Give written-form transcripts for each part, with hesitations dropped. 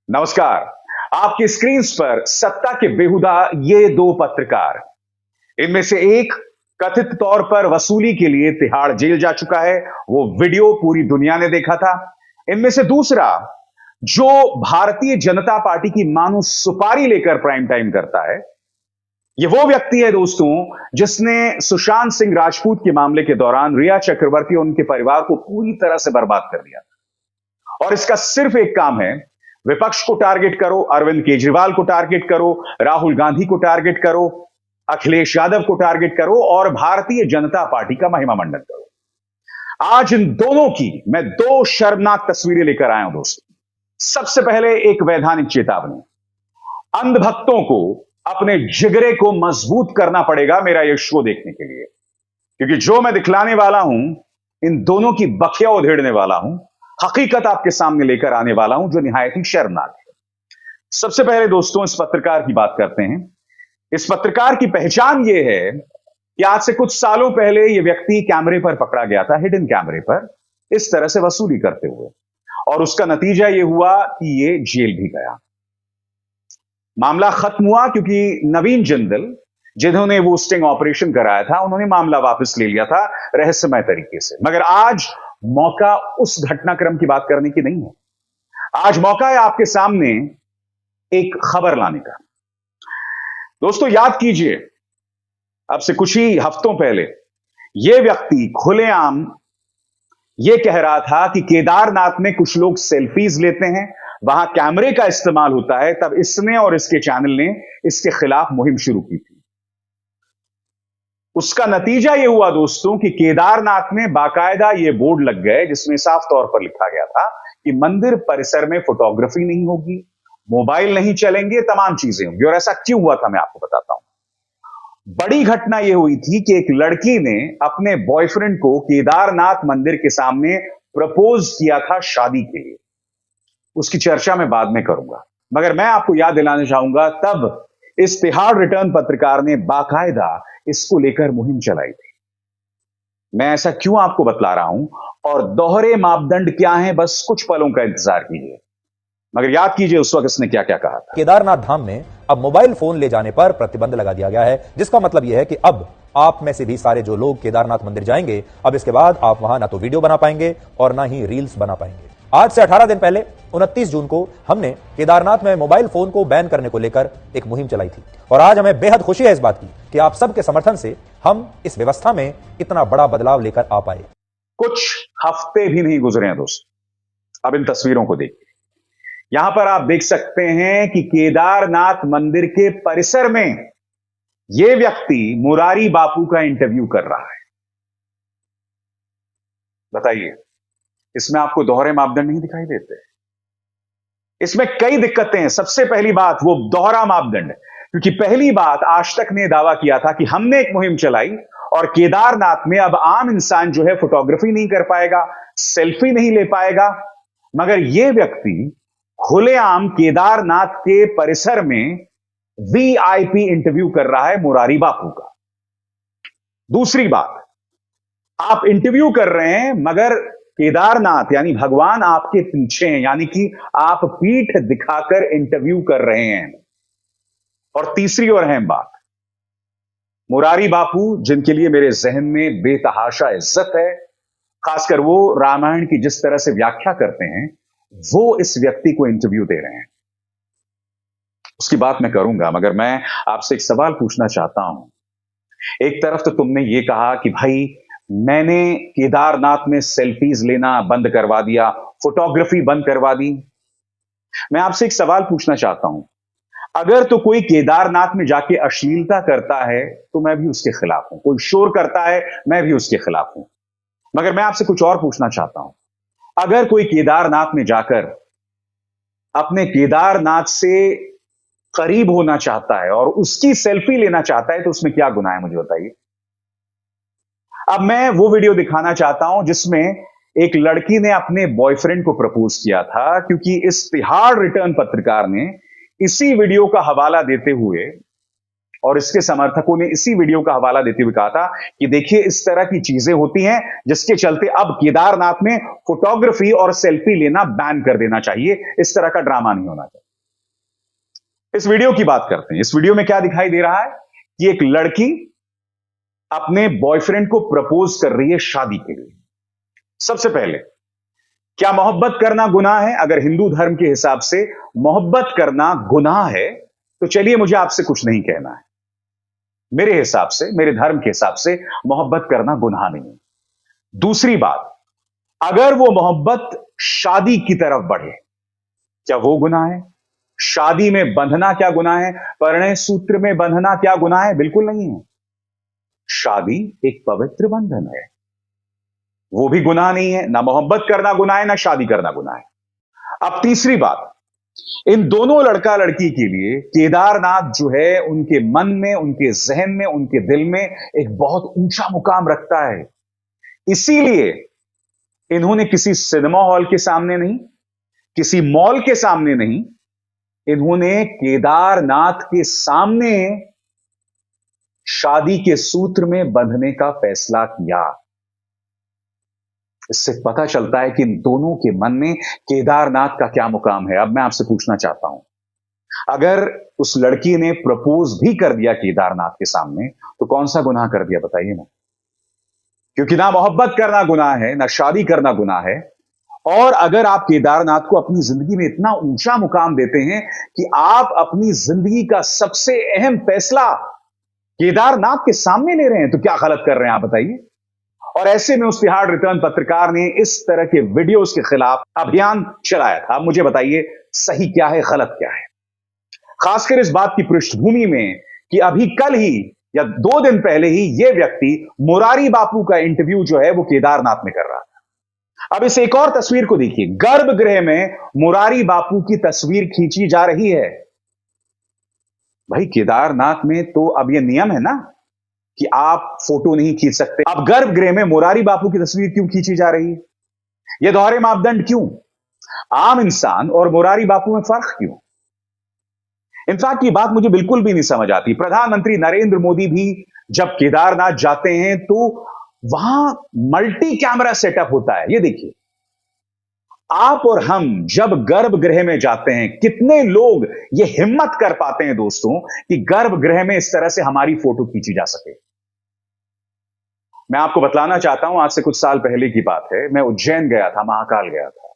नमस्कार। आपकी स्क्रीन पर सत्ता के बेहुदा ये दो पत्रकार, इनमें से एक कथित तौर पर वसूली के लिए तिहाड़ जेल जा चुका है। वो वीडियो पूरी दुनिया ने देखा था। इनमें से दूसरा, जो भारतीय जनता पार्टी की मानो सुपारी लेकर प्राइम टाइम करता है, ये वो व्यक्ति है दोस्तों जिसने सुशांत सिंह राजपूत के मामले के दौरान रिया चक्रवर्ती और उनके परिवार को पूरी तरह से बर्बाद कर दिया। और इसका सिर्फ एक काम है, विपक्ष को टारगेट करो, अरविंद केजरीवाल को टारगेट करो, राहुल गांधी को टारगेट करो, अखिलेश यादव को टारगेट करो और भारतीय जनता पार्टी का महिमा मंडन करो। आज इन दोनों की मैं दो शर्मनाक तस्वीरें लेकर आया हूं दोस्तों। सबसे पहले एक वैधानिक चेतावनी, अंधभक्तों को अपने जिगरे को मजबूत करना पड़ेगा मेरा यह शो देखने के लिए, क्योंकि जो मैं दिखलाने वाला हूं, इन दोनों की बखिया उधेड़ने वाला हूं, हकीकत आपके सामने लेकर आने वाला हूं जो निहायत ही शर्मनाक है। सबसे पहले दोस्तों इस पत्रकार की बात करते हैं। इस पत्रकार की पहचान यह है कि आज से कुछ सालों पहले यह व्यक्ति कैमरे पर पकड़ा गया था, हिडन कैमरे पर, इस तरह से वसूली करते हुए, और उसका नतीजा यह हुआ कि यह जेल भी गया। मामला खत्म हुआ क्योंकि नवीन जिंदल, जिन्होंने वो स्टिंग ऑपरेशन कराया था, उन्होंने मामला वापस ले लिया था रहस्यमय तरीके से। मगर आज मौका उस घटनाक्रम की बात करने की नहीं है। आज मौका है आपके सामने एक खबर लाने का। दोस्तों याद कीजिए, अब से कुछ ही हफ्तों पहले यह व्यक्ति खुलेआम यह कह रहा था कि केदारनाथ में कुछ लोग सेल्फीज लेते हैं, वहां कैमरे का इस्तेमाल होता है। तब इसने और इसके चैनल ने इसके खिलाफ मुहिम शुरू की थी। उसका नतीजा यह हुआ दोस्तों कि केदारनाथ में बाकायदा यह बोर्ड लग गए जिसमें साफ तौर पर लिखा गया था कि मंदिर परिसर में फोटोग्राफी नहीं होगी, मोबाइल नहीं चलेंगे, तमाम चीजें होंगी। और ऐसा क्यों हुआ था मैं आपको बताता हूं। बड़ी घटना यह हुई थी कि एक लड़की ने अपने बॉयफ्रेंड को केदारनाथ मंदिर के सामने प्रपोज किया था शादी के लिए। उसकी चर्चा मैं बाद में करूंगा, मगर मैं आपको याद दिलाना चाहूंगा, तब इस तिहाड़ रिटर्न पत्रकार ने बाकायदा इसको लेकर मुहिम चलाई थी। मैं ऐसा क्यों आपको बतला रहा हूं और दोहरे मापदंड क्या हैं, बस कुछ पलों का इंतजार कीजिए। मगर याद कीजिए उस वक्त इसने क्या क्या कहा था। केदारनाथ धाम में अब मोबाइल फोन ले जाने पर प्रतिबंध लगा दिया गया है, जिसका मतलब यह है कि अब आप में से भी सारे जो लोग केदारनाथ मंदिर जाएंगे, अब इसके बाद आप वहां ना तो वीडियो बना पाएंगे और ना ही रील्स बना पाएंगे। आज से 18 दिन पहले 29 जून को हमने केदारनाथ में मोबाइल फोन को बैन करने को लेकर एक मुहिम चलाई थी, और आज हमें बेहद खुशी है इस बात की कि आप सबके समर्थन से हम इस व्यवस्था में इतना बड़ा बदलाव लेकर आ पाए। कुछ हफ्ते भी नहीं गुजरे हैं दोस्तों, अब इन तस्वीरों को देखिए। यहां पर आप देख सकते हैं कि केदारनाथ मंदिर के परिसर में यह व्यक्ति मुरारी बापू का इंटरव्यू कर रहा है। बताइए, इसमें आपको दोहरे मापदंड नहीं दिखाई देते? इसमें कई दिक्कतें हैं। सबसे पहली बात, वो दोहरा मापदंड, क्योंकि पहली बात, आज तक ने दावा किया था कि हमने एक मुहिम चलाई और केदारनाथ में अब आम इंसान जो है फोटोग्राफी नहीं कर पाएगा, सेल्फी नहीं ले पाएगा। मगर यह व्यक्ति खुलेआम केदारनाथ के परिसर में वीआईपी इंटरव्यू कर रहा है मुरारी बापू का। दूसरी बात, आप इंटरव्यू कर रहे हैं मगर केदारनाथ यानी भगवान आपके पीछे हैं, यानी कि आप पीठ दिखाकर इंटरव्यू कर रहे हैं। और तीसरी और अहम बात, मुरारी बापू जिनके लिए मेरे जहन में बेतहाशा इज्जत है, खासकर वो रामायण की जिस तरह से व्याख्या करते हैं, वो इस व्यक्ति को इंटरव्यू दे रहे हैं। उसकी बात मैं करूंगा, मगर मैं आपसे एक सवाल पूछना चाहता हूं। एक तरफ तो तुमने ये कहा कि भाई मैंने केदारनाथ में सेल्फीज लेना बंद करवा दिया, फोटोग्राफी बंद करवा दी। मैं आपसे एक सवाल पूछना चाहता हूं, अगर तो कोई केदारनाथ में जाके अश्लीलता करता है तो मैं भी उसके खिलाफ हूं, कोई शोर करता है मैं भी उसके खिलाफ हूं। मगर मैं आपसे कुछ और पूछना चाहता हूं, अगर कोई केदारनाथ में जाकर अपने केदारनाथ से करीब होना चाहता है और उसकी सेल्फी लेना चाहता है तो उसमें क्या गुनाह है, मुझे बताइए। अब मैं वो वीडियो दिखाना चाहता हूं जिसमें एक लड़की ने अपने बॉयफ्रेंड को प्रपोज किया था, क्योंकि इस तिहाड़ रिटर्न पत्रकार ने इसी वीडियो का हवाला देते हुए और इसके समर्थकों ने इसी वीडियो का हवाला देते हुए कहा था कि देखिए इस तरह की चीजें होती हैं जिसके चलते अब केदारनाथ में फोटोग्राफी और सेल्फी लेना बैन कर देना चाहिए, इस तरह का ड्रामा नहीं होना चाहिए। इस वीडियो की बात करते हैं। इस वीडियो में क्या दिखाई दे रहा है कि एक लड़की अपने बॉयफ्रेंड को प्रपोज कर रही है शादी के लिए। सबसे पहले, क्या मोहब्बत करना गुनाह है? अगर हिंदू धर्म के हिसाब से मोहब्बत करना गुनाह है तो चलिए मुझे आपसे कुछ नहीं कहना है। मेरे हिसाब से, मेरे धर्म के हिसाब से मोहब्बत करना गुनाह नहीं है। दूसरी बात, अगर वो मोहब्बत शादी की तरफ बढ़े, क्या वो गुनाह है? शादी में बंधना क्या गुनाह है? परिणय सूत्र में बंधना क्या गुनाह है? बिल्कुल नहीं है। शादी एक पवित्र बंधन है, वो भी गुनाह नहीं है। ना मोहब्बत करना गुनाह है, ना शादी करना गुनाह है। अब तीसरी बात, इन दोनों लड़का लड़की के लिए केदारनाथ जो है उनके मन में, उनके जहन में, उनके दिल में एक बहुत ऊंचा मुकाम रखता है। इसीलिए इन्होंने किसी सिनेमा हॉल के सामने नहीं, किसी मॉल के सामने नहीं, इन्होंने केदारनाथ के सामने शादी के सूत्र में बंधने का फैसला किया। इससे पता चलता है कि इन दोनों के मन में केदारनाथ का क्या मुकाम है। अब मैं आपसे पूछना चाहता हूं, अगर उस लड़की ने प्रपोज भी कर दिया केदारनाथ के सामने तो कौन सा गुनाह कर दिया बताइए ना? क्योंकि ना मोहब्बत करना गुनाह है, ना शादी करना गुनाह है। और अगर आप केदारनाथ को अपनी जिंदगी में इतना ऊंचा मुकाम देते हैं कि आप अपनी जिंदगी का सबसे अहम फैसला केदारनाथ के सामने ले रहे हैं, तो क्या गलत कर रहे हैं आप बताइए? और ऐसे में उस तिहाड़ रिटर्न पत्रकार ने इस तरह के वीडियोस के खिलाफ अभियान चलाया था। मुझे बताइए सही क्या है, गलत क्या है? खासकर इस बात की पृष्ठभूमि में कि अभी कल ही या 2 दिन पहले ही यह व्यक्ति मुरारी बापू का इंटरव्यू जो है वो केदारनाथ में कर रहा था। अब इस एक और तस्वीर को देखिए, गर्भगृह में मुरारी बापू की तस्वीर खींची जा रही है। भाई केदारनाथ में तो अब यह नियम है ना कि आप फोटो नहीं खींच सकते। अब गर्भगृह में मुरारी बापू की तस्वीर क्यों खींची जा रही है? यह दोहरे मापदंड क्यों? आम इंसान और मुरारी बापू में फर्क क्यों? इनफैक्ट ये बात मुझे बिल्कुल भी नहीं समझ आती। प्रधानमंत्री नरेंद्र मोदी भी जब केदारनाथ जाते हैं तो वहां मल्टी कैमरा सेटअप होता है। ये देखिए, आप और हम जब गर्भगृह में जाते हैं, कितने लोग ये हिम्मत कर पाते हैं दोस्तों कि गर्भगृह में इस तरह से हमारी फोटो खींची जा सके। मैं आपको बतलाना चाहता हूं, आज से कुछ साल पहले की बात है, मैं उज्जैन गया था, महाकाल गया था।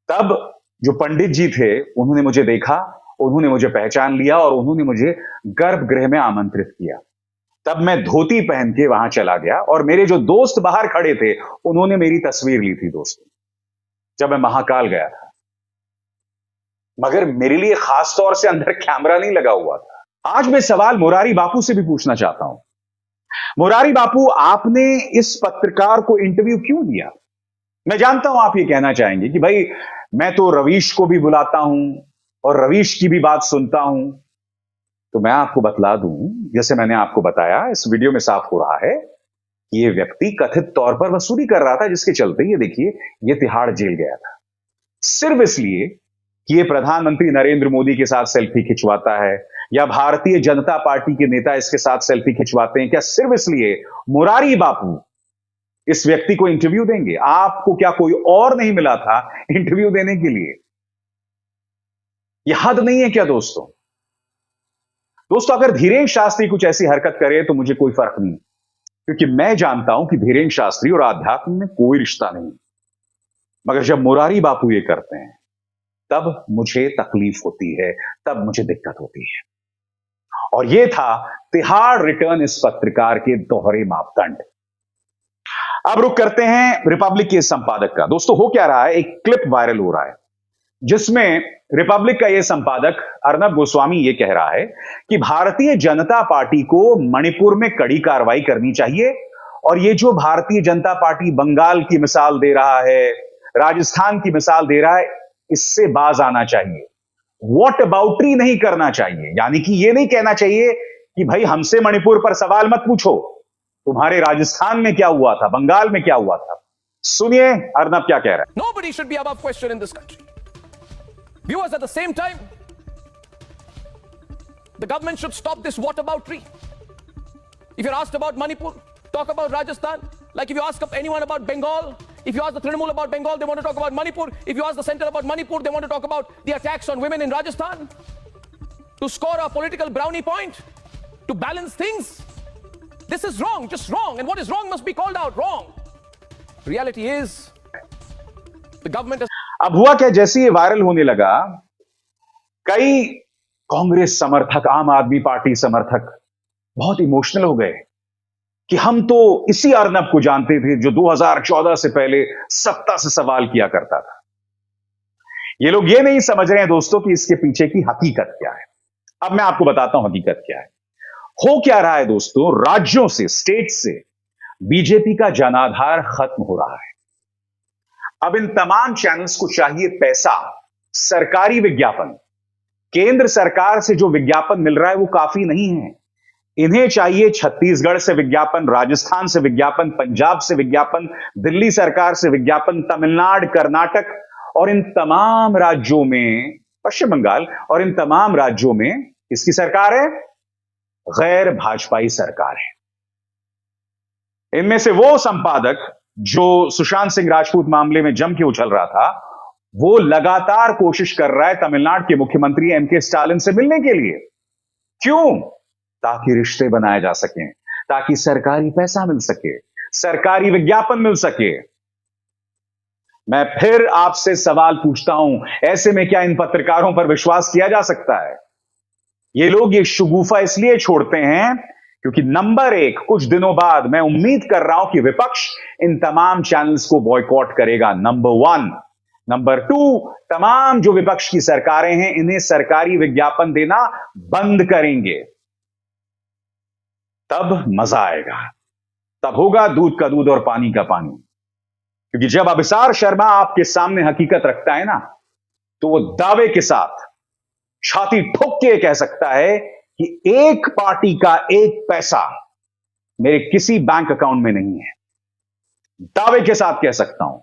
तब जो पंडित जी थे उन्होंने मुझे देखा, उन्होंने मुझे पहचान लिया और उन्होंने मुझे गर्भगृह में आमंत्रित किया। तब मैं धोती पहन के वहां चला गया और मेरे जो दोस्त बाहर खड़े थे उन्होंने मेरी तस्वीर ली थी दोस्तों, जब मैं महाकाल गया था। मगर मेरे लिए खास तौर से अंदर कैमरा नहीं लगा हुआ था। आज मैं सवाल मुरारी बापू से भी पूछना चाहता हूं, मुरारी बापू आपने इस पत्रकार को इंटरव्यू क्यों दिया? मैं जानता हूं आप ये कहना चाहेंगे कि भाई मैं तो रवीश को भी बुलाता हूं और रवीश की भी बात सुनता हूं। तो मैं आपको बतला दूं, जैसे मैंने आपको बताया, इस वीडियो में साफ हो रहा है कि ये व्यक्ति कथित तौर पर वसूली कर रहा था, जिसके चलते ये देखिए ये तिहाड़ जेल गया था, सिर्फ इसलिए कि ये प्रधानमंत्री नरेंद्र मोदी के साथ सेल्फी खिंचवाता है या भारतीय जनता पार्टी के नेता इसके साथ सेल्फी खिंचवाते हैं। क्या सिर्फ इसलिए मुरारी बापू इस व्यक्ति को इंटरव्यू देंगे? आपको क्या कोई और नहीं मिला था इंटरव्यू देने के लिए? यह हद नहीं है क्या दोस्तों? दोस्तों, अगर धीरेन्द्र शास्त्री कुछ ऐसी हरकत करे तो मुझे कोई फर्क नहीं, क्योंकि मैं जानता हूं कि धीरेन्द्र शास्त्री और आध्यात्म में कोई रिश्ता नहीं। मगर जब मुरारी बापू ये करते हैं तब मुझे तकलीफ होती है, तब मुझे दिक्कत होती है। और यह था तिहाड़ रिटर्न इस पत्रकार के दोहरे मापदंड। अब रुक करते हैं रिपब्लिक के संपादक का। दोस्तों, हो क्या रहा है, एक क्लिप वायरल हो रहा है जिसमें रिपब्लिक का यह संपादक अर्नब गोस्वामी यह कह रहा है कि भारतीय जनता पार्टी को मणिपुर में कड़ी कार्रवाई करनी चाहिए और ये जो भारतीय जनता पार्टी बंगाल की मिसाल दे रहा है, राजस्थान की मिसाल दे रहा है, इससे बाज आना चाहिए। वॉट अबाउटरी नहीं करना चाहिए, यानी कि यह नहीं कहना चाहिए कि भाई हमसे मणिपुर पर सवाल मत पूछो, तुम्हारे राजस्थान में क्या हुआ था, बंगाल में क्या हुआ था। सुनिए अर्नब क्या कह रहा है। Nobody should be above question in this country. Viewers, at the same time, The government should stop this whataboutery. If you're asked about Manipur, talk about Rajasthan. Like if you ask anyone about Bengal, if you ask the Trinamool about Bengal, they want to talk about Manipur. If you ask the center about Manipur, they want to talk about the attacks on women in Rajasthan. To score a political brownie point, to balance things. This is wrong, just wrong. And what is wrong must be called out wrong. Reality is, the government has... अब हुआ क्या, जैसे ये viral होने लगा, कई कांग्रेस समर्थक, आम आदमी पार्टी समर्थक बहुत इमोशनल हो गए कि हम तो इसी अर्नब को जानते थे जो 2014 से पहले सत्ता से सवाल किया करता था। ये लोग ये नहीं समझ रहे हैं दोस्तों कि इसके पीछे की हकीकत क्या है। अब मैं आपको बताता हूं हकीकत क्या है। हो क्या रहा है दोस्तों, राज्यों से, स्टेट से बीजेपी का जनाधार खत्म हो रहा है। अब इन तमाम चैनल्स को चाहिए पैसा, सरकारी विज्ञापन। केंद्र सरकार से जो विज्ञापन मिल रहा है वो काफी नहीं है। इन्हें चाहिए छत्तीसगढ़ से विज्ञापन, राजस्थान से विज्ञापन, पंजाब से विज्ञापन, दिल्ली सरकार से विज्ञापन, तमिलनाडु, कर्नाटक और इन तमाम राज्यों में, पश्चिम बंगाल और इन तमाम राज्यों में किसकी सरकार है? गैर भाजपाई सरकार है। इनमें से वो संपादक जो सुशांत सिंह राजपूत मामले में जम के उछल रहा था, वो लगातार कोशिश कर रहा है तमिलनाडु के मुख्यमंत्री एमके स्टालिन से मिलने के लिए। क्यों? ताकि रिश्ते बनाए जा सकें, ताकि सरकारी पैसा मिल सके, सरकारी विज्ञापन मिल सके। मैं फिर आपसे सवाल पूछता हूं, ऐसे में क्या इन पत्रकारों पर विश्वास किया जा सकता है? ये लोग ये शुगुफा इसलिए छोड़ते हैं क्योंकि नंबर एक, कुछ दिनों बाद मैं उम्मीद कर रहा हूं कि विपक्ष इन तमाम चैनल्स को बॉयकॉट करेगा, नंबर वन। नंबर टू, तमाम जो विपक्ष की सरकारें हैं इन्हें सरकारी विज्ञापन देना बंद करेंगे। तब मजा आएगा, तब होगा दूध का दूध और पानी का पानी। क्योंकि जब अभिसार शर्मा आपके सामने हकीकत रखता है ना, तो वो दावे के साथ छाती ठोक के कह सकता है कि एक पार्टी का एक पैसा मेरे किसी बैंक अकाउंट में नहीं है। दावे के साथ कह सकता हूं।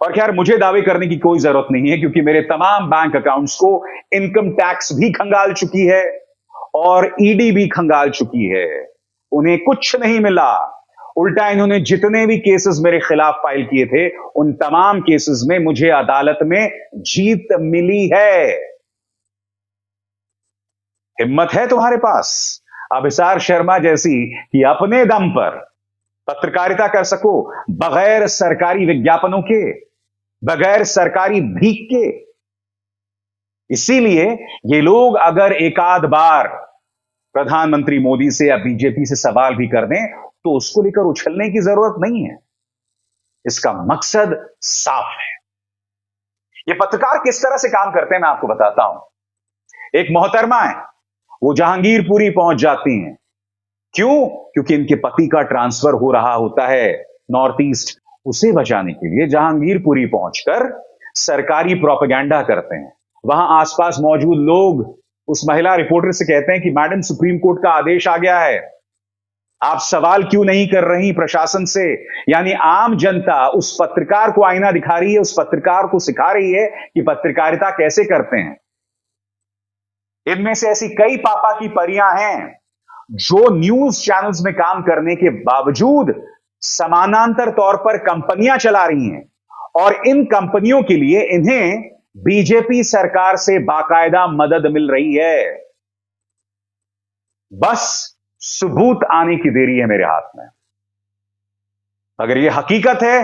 और खैर, मुझे दावे करने की कोई जरूरत नहीं है क्योंकि मेरे तमाम बैंक अकाउंट्स को इनकम टैक्स भी खंगाल चुकी है और ईडी भी खंगाल चुकी है। उन्हें कुछ नहीं मिला। उल्टा इन्होंने जितने भी केसेस मेरे खिलाफ फाइल किए थे, उन तमाम केसेस में मुझे अदालत में जीत मिली है। हिम्मत है तुम्हारे पास अभिसार शर्मा जैसी कि अपने दम पर पत्रकारिता कर सको, बगैर सरकारी विज्ञापनों के, बगैर सरकारी भीख के। इसीलिए ये लोग अगर एकाध बार प्रधानमंत्री मोदी से या बीजेपी से सवाल भी कर दें तो उसको लेकर उछलने की जरूरत नहीं है। इसका मकसद साफ है। ये पत्रकार किस तरह से काम करते हैं मैं आपको बताता हूं। एक मोहतरमा है, वो जहांगीरपुरी पहुंच जाती हैं। क्यों? क्योंकि इनके पति का ट्रांसफर हो रहा होता है नॉर्थ ईस्ट। उसे बचाने के लिए जहांगीरपुरी पहुंचकर सरकारी प्रोपेगेंडा करते हैं। वहां आसपास मौजूद लोग उस महिला रिपोर्टर से कहते हैं कि मैडम, सुप्रीम कोर्ट का आदेश आ गया है, आप सवाल क्यों नहीं कर रही प्रशासन से? यानी आम जनता उस पत्रकार को आईना दिखा रही है, उस पत्रकार को सिखा रही है कि पत्रकारिता कैसे करते हैं। इनमें से ऐसी कई पापा की परियां हैं जो न्यूज चैनल्स में काम करने के बावजूद समानांतर तौर पर कंपनियां चला रही हैं और इन कंपनियों के लिए इन्हें बीजेपी सरकार से बाकायदा मदद मिल रही है। बस सबूत आने की देरी है मेरे हाथ में। अगर यह हकीकत है,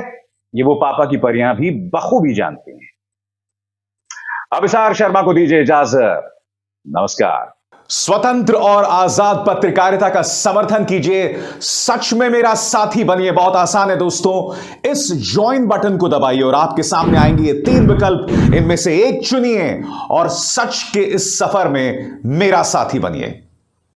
ये वो पापा की परियां भी बखूबी जानती हैं। अभिसार शर्मा को दीजिए इजाजत। नमस्कार। स्वतंत्र और आजाद पत्रकारिता का समर्थन कीजिए, सच में मेरा साथी बनिए। बहुत आसान है दोस्तों, इस ज्वाइन बटन को दबाइए और आपके सामने आएंगे ये 3 विकल्प। इनमें से एक चुनिए और सच के इस सफर में मेरा साथी बनिए।